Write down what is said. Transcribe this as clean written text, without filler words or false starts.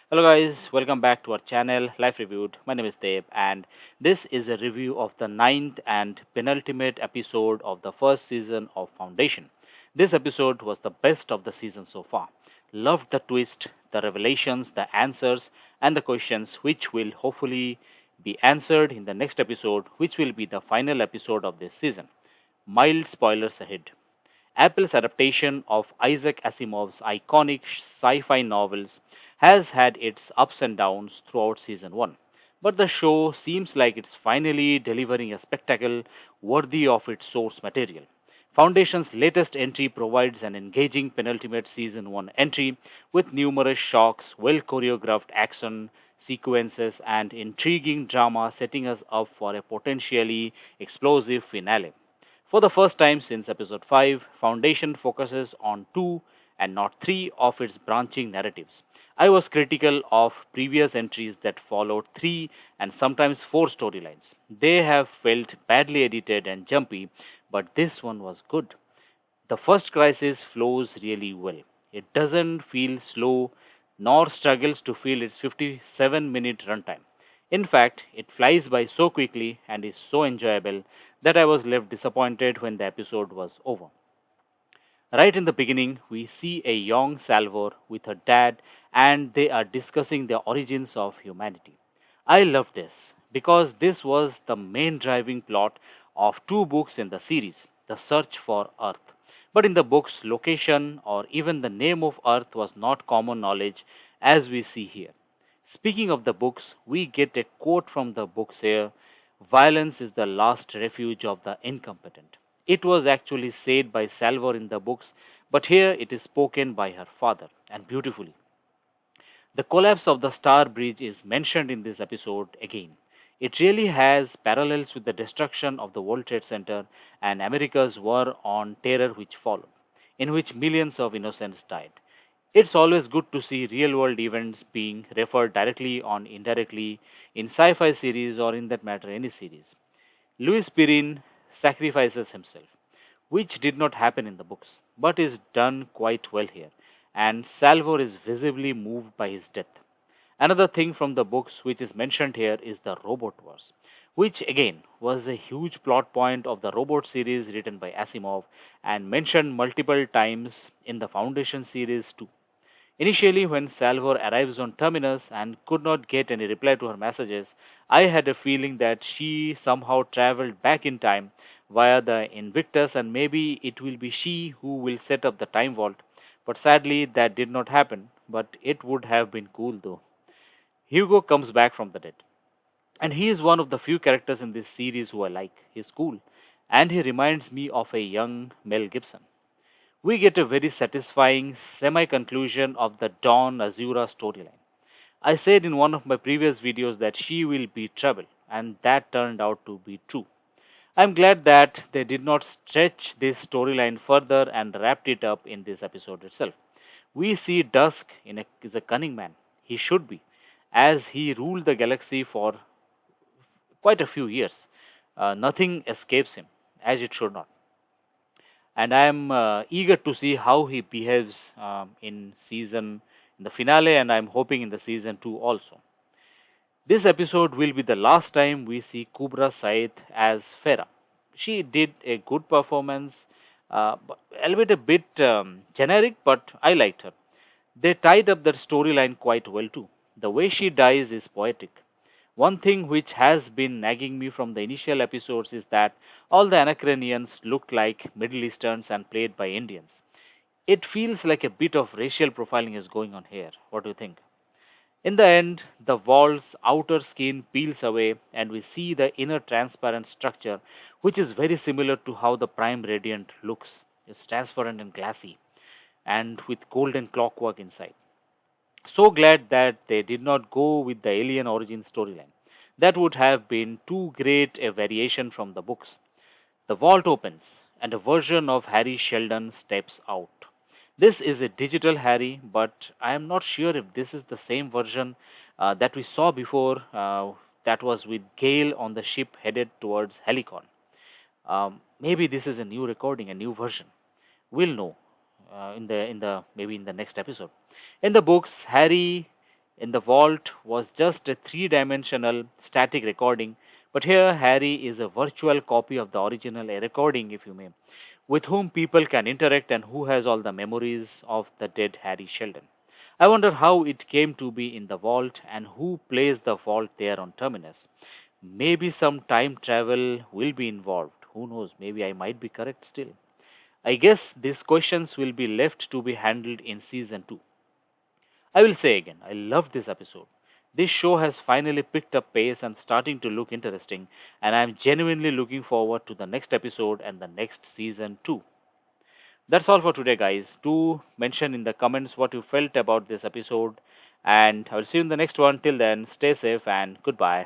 Hello guys, welcome back to our channel Life Reviewed. My name is Deb and this is a review of the ninth and penultimate episode of the first season of Foundation. This episode was the best of the season so far. Loved the twist, the revelations, the answers and the questions which will hopefully be answered in the next episode, which will be the final episode of this season. Mild spoilers ahead. Apple's adaptation of Isaac Asimov's iconic sci fi novels has had its ups and downs throughout season 1. But the show seems like it's finally delivering a spectacle worthy of its source material. Foundation's latest entry provides an engaging penultimate season 1 entry with numerous shocks, well choreographed action sequences, and intriguing drama setting us up for a potentially explosive finale. For the first time since episode 5, Foundation focuses on 2 and not 3 of its branching narratives. I was critical of previous entries that followed 3 and sometimes 4 storylines. They have felt badly edited and jumpy, but this one was good. The first crisis flows really well. It doesn't feel slow nor struggles to fill its 57-minute runtime. In fact, it flies by so quickly and is so enjoyable that I was left disappointed when the episode was over. Right in the beginning, we see a young Salvor with her dad and they are discussing the origins of humanity. I love this because this was the main driving plot of 2 books in the series, The Search for Earth. But in the books, location or even the name of Earth was not common knowledge as we see here. Speaking of the books, we get a quote from the books here: violence is the last refuge of the incompetent. It was actually said by Salvor in the books, but here it is spoken by her father, and beautifully. The collapse of the Star Bridge is mentioned in this episode again. It really has parallels with the destruction of the World Trade Center and America's war on terror which followed, in which millions of innocents died. It's always good to see real world events being referred directly or indirectly in sci fi series or, in that matter, any series. Louis Perrin sacrifices himself, which did not happen in the books, but is done quite well here, and Salvor is visibly moved by his death. Another thing from the books which is mentioned here is the robot wars, which again was a huge plot point of the robot series written by Asimov and mentioned multiple times in the Foundation series too. Initially, when Salvor arrives on Terminus and could not get any reply to her messages, I had a feeling that she somehow traveled back in time via the Invictus and maybe it will be she who will set up the time vault. But sadly, that did not happen, but it would have been cool though. Hugo comes back from the dead, and he is one of the few characters in this series who I like. He's cool, and he reminds me of a young Mel Gibson. We get a very satisfying semi conclusion of the Dawn Azura storyline. I said in one of my previous videos that she will be trouble, and that turned out to be true. I'm glad that they did not stretch this storyline further and wrapped it up in this episode itself. We see Dusk is a cunning man. He should be, as he ruled the galaxy for quite a few years. Nothing escapes him, as it should not. And I am eager to see how he behaves in the finale, and I'm hoping in the season 2 also. This episode will be the last time we see Kubra Said as Farah. She did a good performance, albeit a bit generic, but I liked her. They tied up that storyline quite well too. The way she dies is poetic. One thing which has been nagging me from the initial episodes is that all the Anachrenians looked like Middle Easterns and played by Indians. It feels like a bit of racial profiling is going on here. What do you think? In the end, the vault's outer skin peels away and we see the inner transparent structure, which is very similar to how the Prime Radiant looks. It's transparent and glassy and with golden clockwork inside. So glad that they did not go with the alien origin storyline. That would have been too great a variation from the books. The vault opens and a version of Harry Sheldon steps out. This is a digital Harry, but I am not sure if this is the same version that we saw before, that was with Gale on the ship headed towards Helicon. Maybe this is a new recording, a new version. We'll know in the maybe in the next episode. In the books, Harry in the vault was just a three-dimensional static recording, but here Harry is a virtual copy of the original, a recording, if you may, with whom people can interact and who has all the memories of the dead Harry Sheldon. I wonder how it came to be in the vault and who plays the vault there on Terminus. Maybe some time travel will be involved. Who knows? Maybe I might be correct still. I guess these questions will be left to be handled in season 2. I will say again, I loved this episode. This show has finally picked up pace and starting to look interesting, and I am genuinely looking forward to the next episode and the next season too. That's all for today, guys. Do mention in the comments what you felt about this episode, and I will see you in the next one. Till then, stay safe and goodbye.